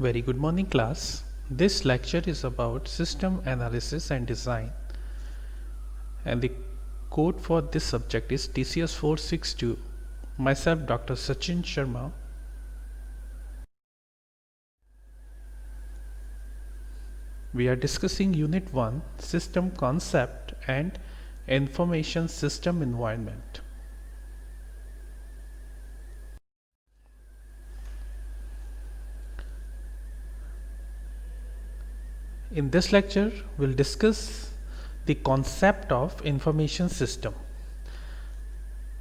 Very good morning, class. This lecture is about system analysis and design, and the code for this subject is TCS 462. Myself, Dr. Sachin Sharma. We are discussing Unit 1 System Concept and Information System Environment. In this lecture, we'll discuss the concept of information system.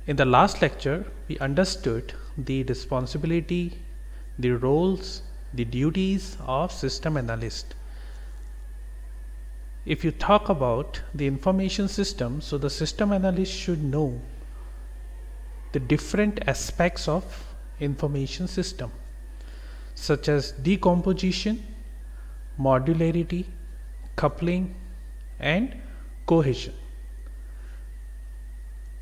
In the last lecture, we understood the responsibility, the roles, the duties of system analyst. If you talk about the information system, so the system analyst should know the different aspects of information system, such as decomposition, modularity, coupling, and cohesion.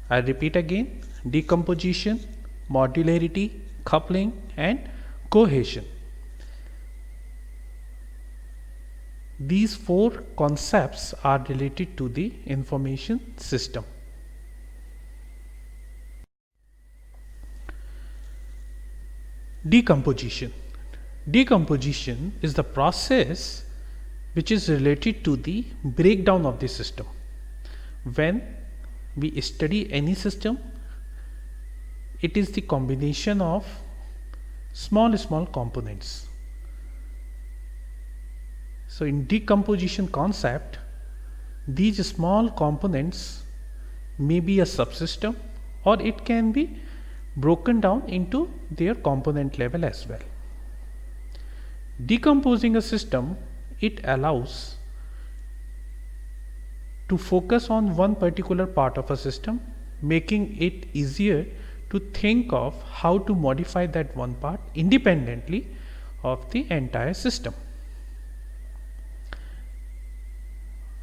I repeat again: decomposition, modularity, coupling, and cohesion. These four concepts are related to the information system. Decomposition. Decomposition is the process which is related to the breakdown of the system. When we study any system, it is the combination of small components. So in decomposition concept, these small components may be a subsystem, or it can be broken down into their component level as well. Decomposing a system, it allows to focus on one particular part of a system, making it easier to think of how to modify that one part independently of the entire system.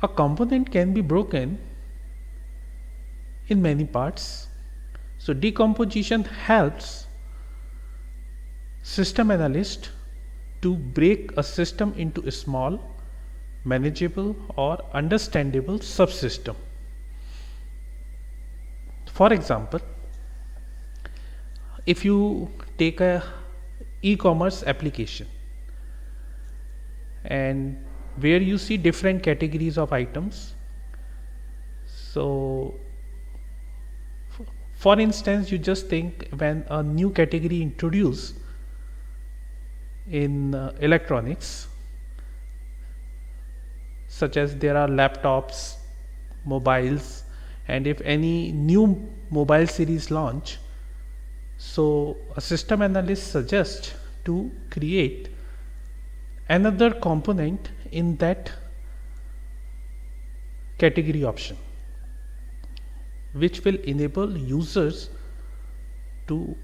A component can be broken in many parts. So decomposition helps system analyst to break a system into a small, manageable, or understandable subsystem. For example, if you take a e-commerce application and where you see different categories of items. So for instance, you just think when a new category introduced in electronics, such as there are laptops, mobiles, and if any new mobile series launch, so a system analyst suggests to create another component in that category option, which will enable users to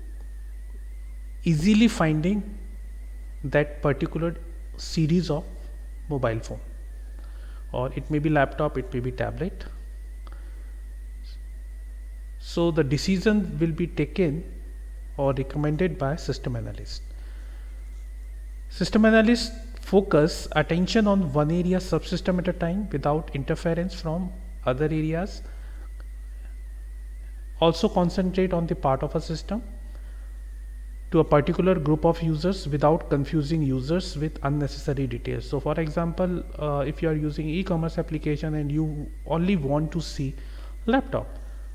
easily finding that particular series of mobile phone, or it may be laptop, it may be tablet. So the decision will be taken or recommended by system analyst. System analyst focus attention on one area subsystem at a time without interference from other areas. Also concentrate on the part of a system to a particular group of users without confusing users with unnecessary details. So for example, if you are using e-commerce application and you only want to see laptop,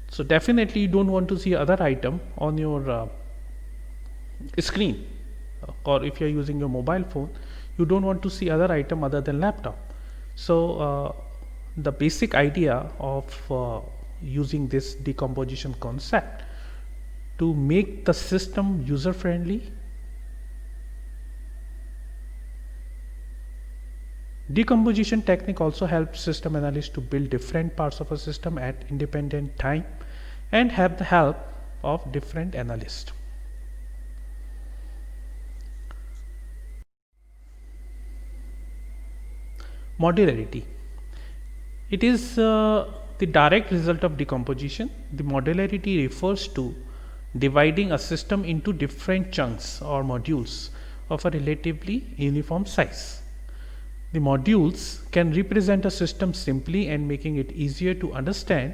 so definitely you don't want to see other item on your screen, or if you are using your mobile phone, you don't want to see other item other than laptop. So the basic idea of using this decomposition concept to make the system user friendly. Decomposition technique also helps system analysts to build different parts of a system at independent time and have the help of different analysts. Modularity. It is the direct result of decomposition. The modularity refers to dividing a system into different chunks or modules of a relatively uniform size. The modules can represent a system simply and making it easier to understand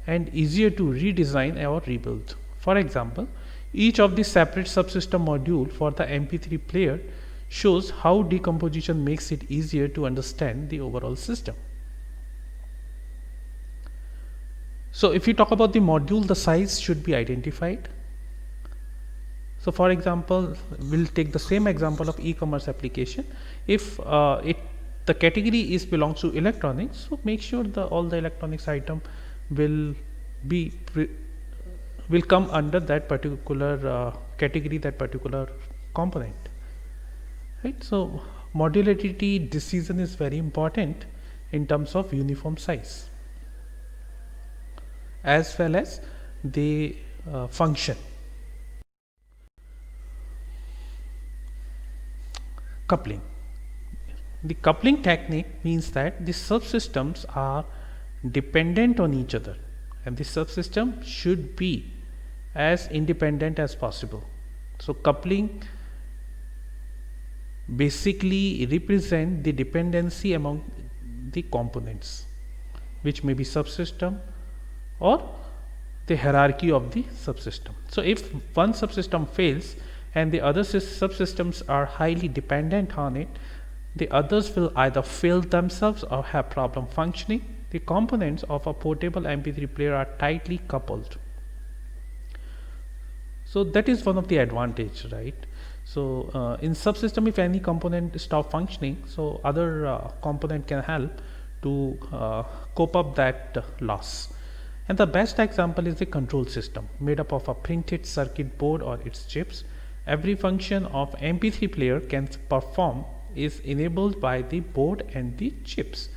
and easier to redesign or rebuild. For example, each of the separate subsystem module for the MP3 player shows how decomposition makes it easier to understand the overall system. So if you talk about the module, the size should be identified. So for example, we'll take the same example of e-commerce application. If the category is belongs to electronics, so make sure all the electronics item will come under that particular category, that particular component, right? So modularity decision is very important in terms of uniform size as well as the function. Coupling. The coupling technique means that the subsystems are dependent on each other and the subsystem should be as independent as possible. So coupling basically represent the dependency among the components, which may be subsystem or the hierarchy of the subsystem. So if one subsystem fails and the other subsystems are highly dependent on it, the others will either fail themselves or have problem functioning. The components of a portable MP3 player are tightly coupled. So that is one of the advantage, right? So in subsystem, if any component stop functioning, so other component can help to cope up that loss. And the best example is the control system made up of a printed circuit board or its chips. Every function of MP3 player can perform is enabled by the board and the chips.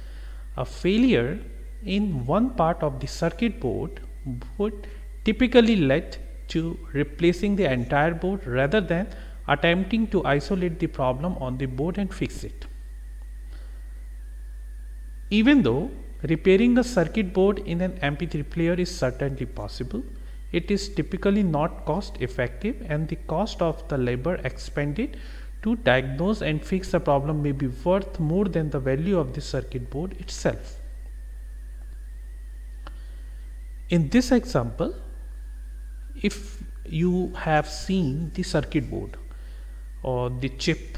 A failure in one part of the circuit board would typically lead to replacing the entire board rather than attempting to isolate the problem on the board and fix it. Even though repairing a circuit board in an MP3 player is certainly possible, it is typically not cost effective and the cost of the labor expended to diagnose and fix the problem may be worth more than the value of the circuit board itself. In this example, if you have seen the circuit board or the chip,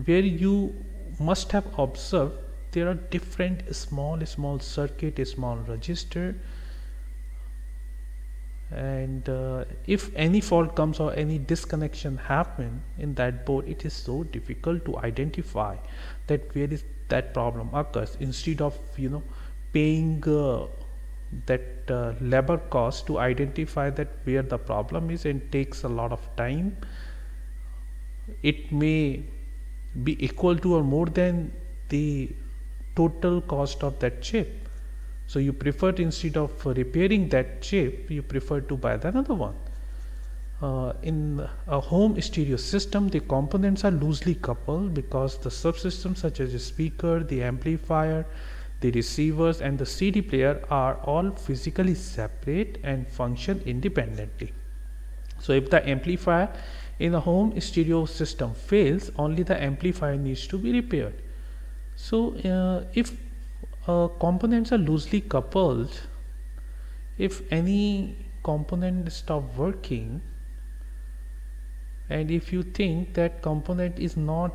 where you must have observed there are different small circuit, small register, and if any fault comes or any disconnection happen in that board, it is so difficult to identify that where is that problem occurs. Instead of paying that labor cost to identify that where the problem is and takes a lot of time, it may be equal to or more than the total cost of that chip. So you prefer to, instead of repairing that chip, you prefer to buy another one. In a home stereo system, the components are loosely coupled because the subsystems such as the speaker, the amplifier, the receivers and the CD player are all physically separate and function independently. So if the amplifier in a home stereo system fails, only the amplifier needs to be repaired. So if components are loosely coupled, if any component stop working and if you think that component is not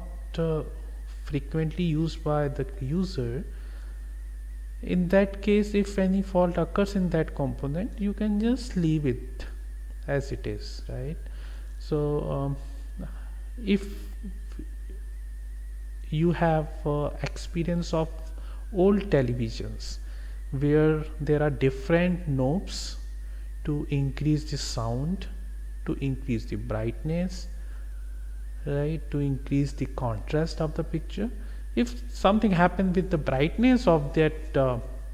frequently used by the user, in that case if any fault occurs in that component, you can just leave it as it is, right? So if you have experience of old televisions where there are different knobs to increase the sound, to increase the brightness, right, to increase the contrast of the picture, if something happens with the brightness of that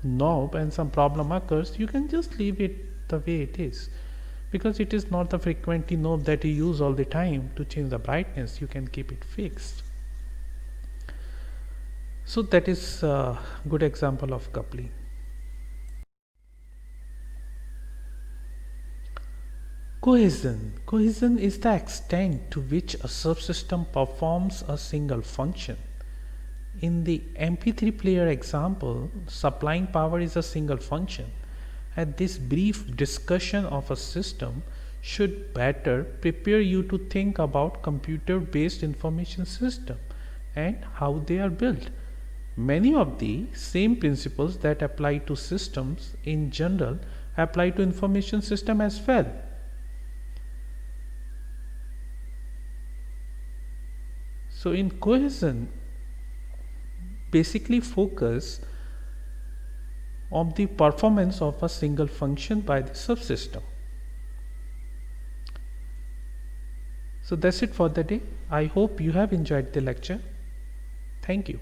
knob and some problem occurs, you can just leave it the way it is, because it is not the frequency knob that you use all the time to change the brightness. You can keep it fixed. So that is a good example of coupling. Cohesion. Cohesion is the extent to which a subsystem performs a single function. In the MP3 player example, supplying power is a single function, and this brief discussion of a system should better prepare you to think about computer-based information system and how they are built. Many of the same principles that apply to systems in general apply to information system as well. So in cohesion, basically focus on the performance of a single function by the subsystem. So that's it for the day. I hope you have enjoyed the lecture. Thank you.